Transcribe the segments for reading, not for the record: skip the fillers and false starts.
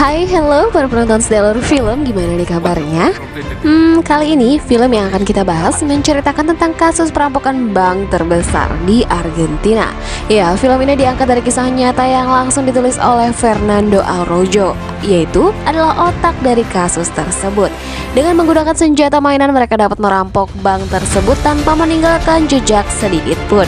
Hai, hello para penonton Stellar Film, gimana nih kabarnya? Kali ini film yang akan kita bahas menceritakan tentang kasus perampokan bank terbesar di Argentina. Ya, film ini diangkat dari kisah nyata yang langsung ditulis oleh Fernando Araujo, yaitu adalah otak dari kasus tersebut. Dengan menggunakan senjata mainan, mereka dapat merampok bank tersebut tanpa meninggalkan jejak sedikit pun.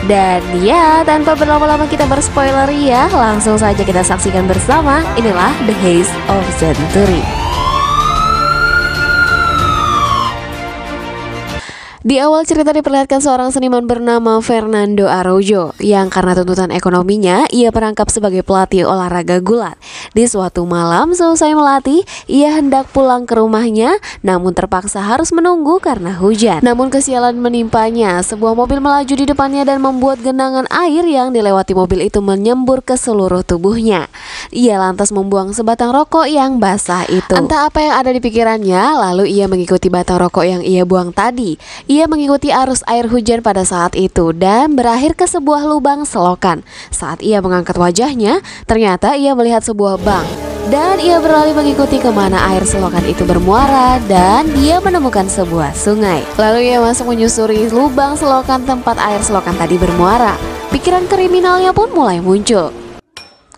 Dan ya, tanpa berlama-lama kita berspoiler ya, langsung saja kita saksikan bersama. Inilah The Heist of Century. Di awal cerita diperlihatkan seorang seniman bernama Fernando Araujo yang karena tuntutan ekonominya ia merangkap sebagai pelatih olahraga gulat. Di suatu malam selesai melatih, ia hendak pulang ke rumahnya namun terpaksa harus menunggu karena hujan. Namun kesialan menimpanya, sebuah mobil melaju di depannya dan membuat genangan air yang dilewati mobil itu menyembur ke seluruh tubuhnya. Ia lantas membuang sebatang rokok yang basah itu. Entah apa yang ada di pikirannya, lalu ia mengikuti batang rokok yang ia buang tadi. Ia mengikuti arus air hujan pada saat itu dan berakhir ke sebuah lubang selokan. Saat ia mengangkat wajahnya, ternyata ia melihat sebuah bank. Dan ia beralih mengikuti kemana air selokan itu bermuara dan dia menemukan sebuah sungai. Lalu ia masuk menyusuri lubang selokan tempat air selokan tadi bermuara. Pikiran kriminalnya pun mulai muncul.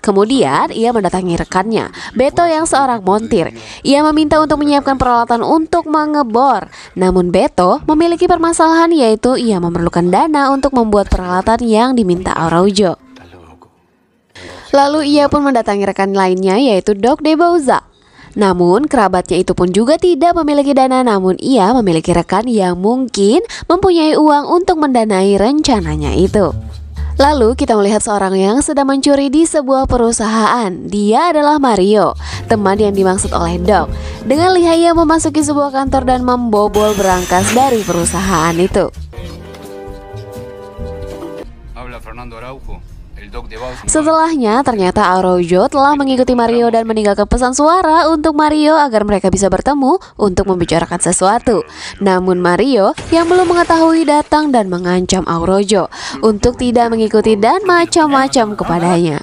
Kemudian ia mendatangi rekannya, Beto yang seorang montir. Ia meminta untuk menyiapkan peralatan untuk mengebor. Namun Beto memiliki permasalahan, yaitu ia memerlukan dana untuk membuat peralatan yang diminta Araujo. Lalu ia pun mendatangi rekan lainnya, yaitu Doc de Bauza. Namun kerabatnya itu pun juga tidak memiliki dana, namun ia memiliki rekan yang mungkin mempunyai uang untuk mendanai rencananya itu. Lalu kita melihat seorang yang sedang mencuri di sebuah perusahaan. Dia adalah Mario, teman yang dimaksud oleh Doc. Dengan lihai ia memasuki sebuah kantor dan membobol berangkas dari perusahaan itu. Setelahnya ternyata Araujo telah mengikuti Mario dan meninggalkan pesan suara untuk Mario agar mereka bisa bertemu untuk membicarakan sesuatu. Namun Mario yang belum mengetahui datang dan mengancam Araujo untuk tidak mengikuti dan macam-macam kepadanya.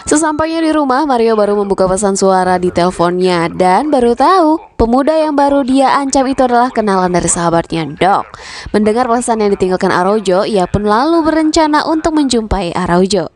Sesampainya di rumah, Mario baru membuka pesan suara di teleponnya dan baru tahu pemuda yang baru dia ancam itu adalah kenalan dari sahabatnya Doc. Mendengar pesan yang ditinggalkan Araujo, ia pun lalu berencana untuk menjumpai Araujo.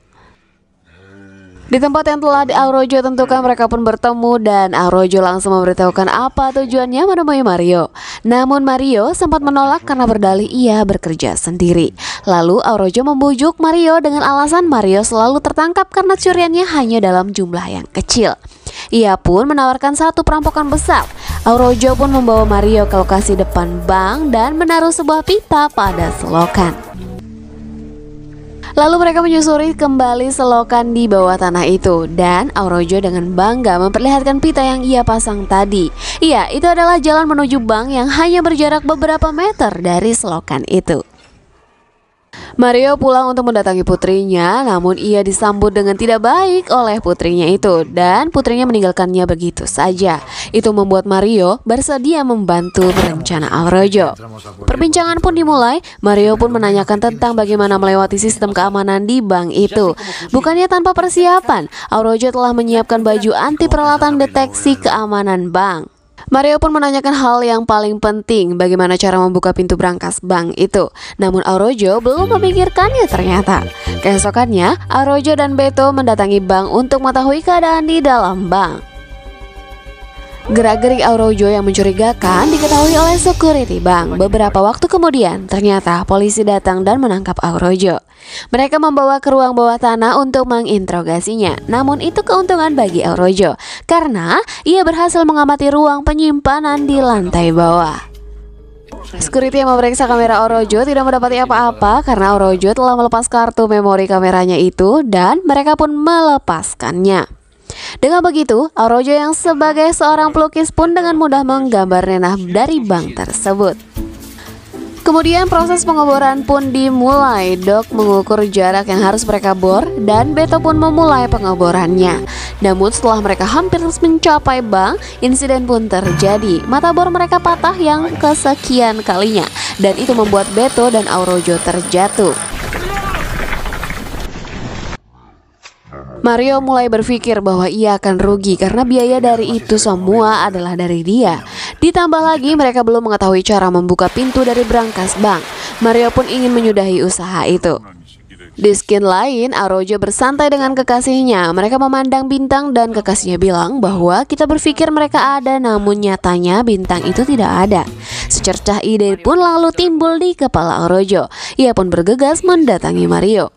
Di tempat yang telah Araujo tentukan, mereka pun bertemu dan Araujo langsung memberitahukan apa tujuannya menemui Mario. Namun Mario sempat menolak karena berdalih ia bekerja sendiri. Lalu Araujo membujuk Mario dengan alasan Mario selalu tertangkap karena curiannya hanya dalam jumlah yang kecil. Ia pun menawarkan satu perampokan besar. Araujo pun membawa Mario ke lokasi depan bank dan menaruh sebuah pita pada selokan. Lalu mereka menyusuri kembali selokan di bawah tanah itu dan Araujo dengan bangga memperlihatkan pita yang ia pasang tadi. Iya, itu adalah jalan menuju bank yang hanya berjarak beberapa meter dari selokan itu. Mario pulang untuk mendatangi putrinya, namun ia disambut dengan tidak baik oleh putrinya itu dan putrinya meninggalkannya begitu saja. Itu membuat Mario bersedia membantu rencana Araujo. Perbincangan pun dimulai. Mario pun menanyakan tentang bagaimana melewati sistem keamanan di bank itu. Bukannya tanpa persiapan, Araujo telah menyiapkan baju anti peralatan deteksi keamanan bank. Mario pun menanyakan hal yang paling penting, bagaimana cara membuka pintu brankas bank itu. Namun Araujo belum memikirkannya ternyata. Keesokannya, Araujo dan Beto mendatangi bank untuk mengetahui keadaan di dalam bank. Gerak-gerik Araujo yang mencurigakan diketahui oleh security bank. Beberapa waktu kemudian, ternyata polisi datang dan menangkap Araujo. Mereka membawa ke ruang bawah tanah untuk menginterogasinya. Namun itu keuntungan bagi Araujo, karena ia berhasil mengamati ruang penyimpanan di lantai bawah. Security yang memeriksa kamera Araujo tidak mendapati apa-apa karena Araujo telah melepas kartu memori kameranya itu dan mereka pun melepaskannya. Dengan begitu, Araujo yang sebagai seorang pelukis pun dengan mudah menggambar nenah dari bank tersebut. Kemudian proses pengeboran pun dimulai. Doc mengukur jarak yang harus mereka bor dan Beto pun memulai pengeborannya. Namun setelah mereka hampir mencapai bank, insiden pun terjadi. Mata bor mereka patah yang kesekian kalinya dan itu membuat Beto dan Araujo terjatuh. Mario mulai berpikir bahwa ia akan rugi karena biaya dari itu semua adalah dari dia. Ditambah lagi mereka belum mengetahui cara membuka pintu dari brankas bank. Mario pun ingin menyudahi usaha itu. Di skin lain, Araujo bersantai dengan kekasihnya. Mereka memandang bintang dan kekasihnya bilang bahwa kita berpikir mereka ada, namun nyatanya bintang itu tidak ada. Secercah ide pun lalu timbul di kepala Araujo. Ia pun bergegas mendatangi Mario.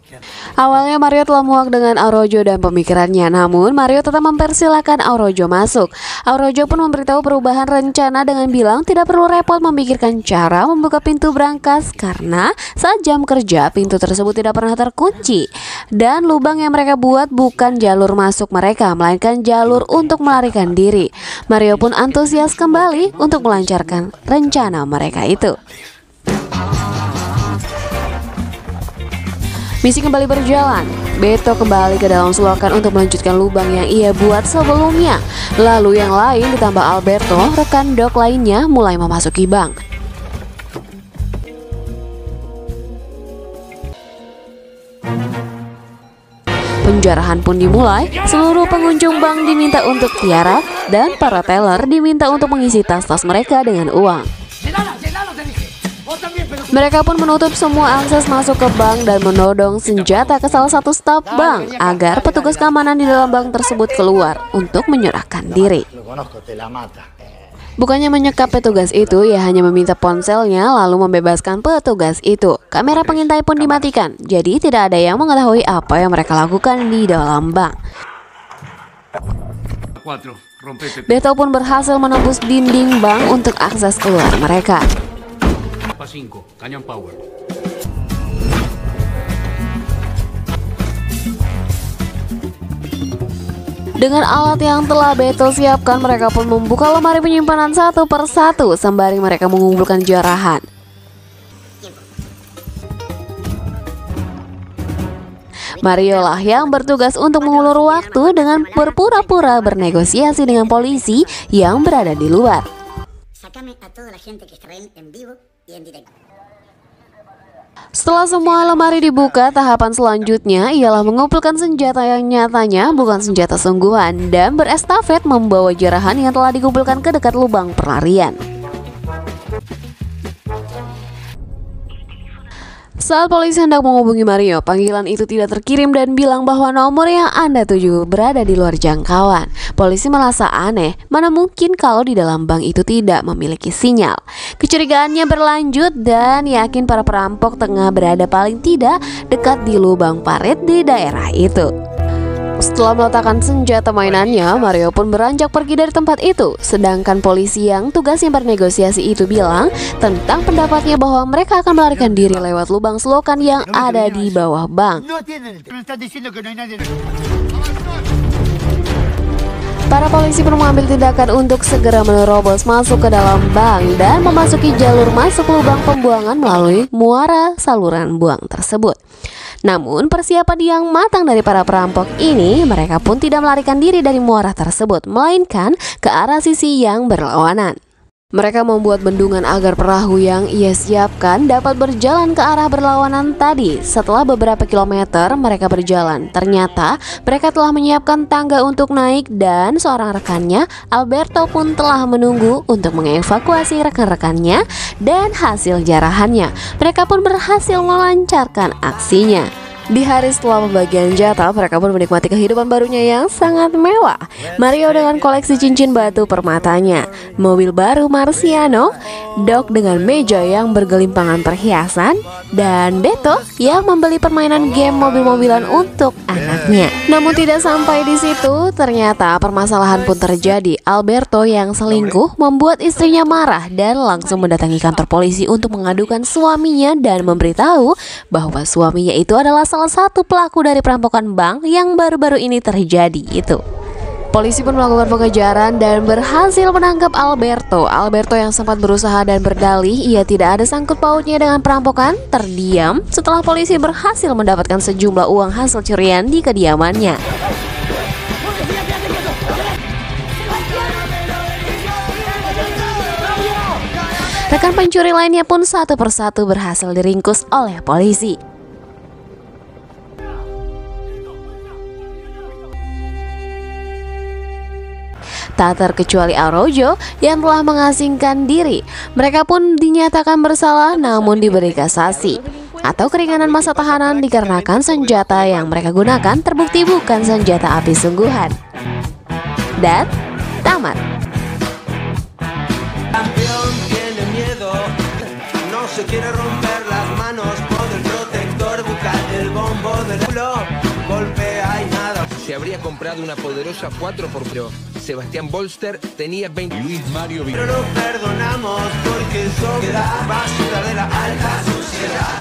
Awalnya Mario telah muak dengan Araujo dan pemikirannya, namun Mario tetap mempersilahkan Araujo masuk. Araujo pun memberitahu perubahan rencana dengan bilang tidak perlu repot memikirkan cara membuka pintu brankas karena saat jam kerja pintu tersebut tidak pernah terkunci. Dan lubang yang mereka buat bukan jalur masuk mereka, melainkan jalur untuk melarikan diri. Mario pun antusias kembali untuk melancarkan rencana mereka itu. Misi kembali berjalan. Beto kembali ke dalam selokan untuk melanjutkan lubang yang ia buat sebelumnya. Lalu yang lain ditambah Alberto, rekan Doc lainnya mulai memasuki bank. Penjarahan pun dimulai. Seluruh pengunjung bank diminta untuk tiarap dan para teller diminta untuk mengisi tas-tas mereka dengan uang. Mereka pun menutup semua akses masuk ke bank dan menodong senjata ke salah satu staf bank agar petugas keamanan di dalam bank tersebut keluar untuk menyerahkan diri. Bukannya menyekap petugas itu, ia hanya meminta ponselnya lalu membebaskan petugas itu. Kamera pengintai pun dimatikan, jadi tidak ada yang mengetahui apa yang mereka lakukan di dalam bank. Beto pun berhasil menembus dinding bank untuk akses keluar mereka. Dengan alat yang telah Beto siapkan, mereka pun membuka lemari penyimpanan satu persatu sembari mereka mengumpulkan jarahan. Mario lah yang bertugas untuk mengulur waktu dengan berpura-pura bernegosiasi dengan polisi yang berada di luar. Setelah semua lemari dibuka, tahapan selanjutnya ialah mengumpulkan senjata yang nyatanya bukan senjata sungguhan dan berestafet membawa jarahan yang telah dikumpulkan ke dekat lubang pelarian. Saat polisi hendak menghubungi Mario, panggilan itu tidak terkirim dan bilang bahwa nomor yang Anda tuju berada di luar jangkauan. Polisi merasa aneh, mana mungkin kalau di dalam bank itu tidak memiliki sinyal. Kecurigaannya berlanjut dan yakin para perampok tengah berada paling tidak dekat di lubang parit di daerah itu. Setelah meletakkan senjata mainannya, Mario pun beranjak pergi dari tempat itu. Sedangkan polisi yang tugasnya bernegosiasi itu bilang tentang pendapatnya bahwa mereka akan melarikan diri lewat lubang selokan yang ada di bawah bank. Para polisi pun mengambil tindakan untuk segera menerobos masuk ke dalam bank dan memasuki jalur masuk lubang pembuangan melalui muara saluran buang tersebut. Namun persiapan yang matang dari para perampok ini, mereka pun tidak melarikan diri dari muara tersebut, melainkan ke arah sisi yang berlawanan. Mereka membuat bendungan agar perahu yang ia siapkan dapat berjalan ke arah berlawanan tadi. Setelah beberapa kilometer mereka berjalan, ternyata mereka telah menyiapkan tangga untuk naik dan seorang rekannya, Alberto, pun telah menunggu untuk mengevakuasi rekan-rekannya dan hasil jarahannya. Mereka pun berhasil melancarkan aksinya. Di hari setelah pembagian jatah, mereka pun menikmati kehidupan barunya yang sangat mewah. Mario dengan koleksi cincin batu permatanya, mobil baru Marciano, Doc dengan meja yang bergelimpangan perhiasan, dan Beto yang membeli permainan game mobil-mobilan untuk anaknya. Namun tidak sampai di situ, ternyata permasalahan pun terjadi. Alberto yang selingkuh membuat istrinya marah dan langsung mendatangi kantor polisi untuk mengadukan suaminya dan memberitahu bahwa suaminya itu adalah salah satu pelaku dari perampokan bank yang baru-baru ini terjadi itu. Polisi pun melakukan pengejaran dan berhasil menangkap Alberto. Alberto yang sempat berusaha dan berdalih ia tidak ada sangkut pautnya dengan perampokan, terdiam setelah polisi berhasil mendapatkan sejumlah uang hasil curian di kediamannya. Rekan pencuri lainnya pun satu persatu berhasil diringkus oleh polisi. tak terkecuali Araujo yang telah mengasingkan diri. Mereka pun dinyatakan bersalah namun diberi kasasi atau keringanan masa tahanan dikarenakan senjata yang mereka gunakan terbukti bukan senjata api sungguhan. Dan tamat. Se quiere romper las manos con el protector bucal, el bombo del culo, golpea y nada. Se habría comprado una poderosa 4x4. Sebastián Bolster tenía 20. Luis Mario. Pero lo perdonamos porque eso queda basura de la alta sociedad.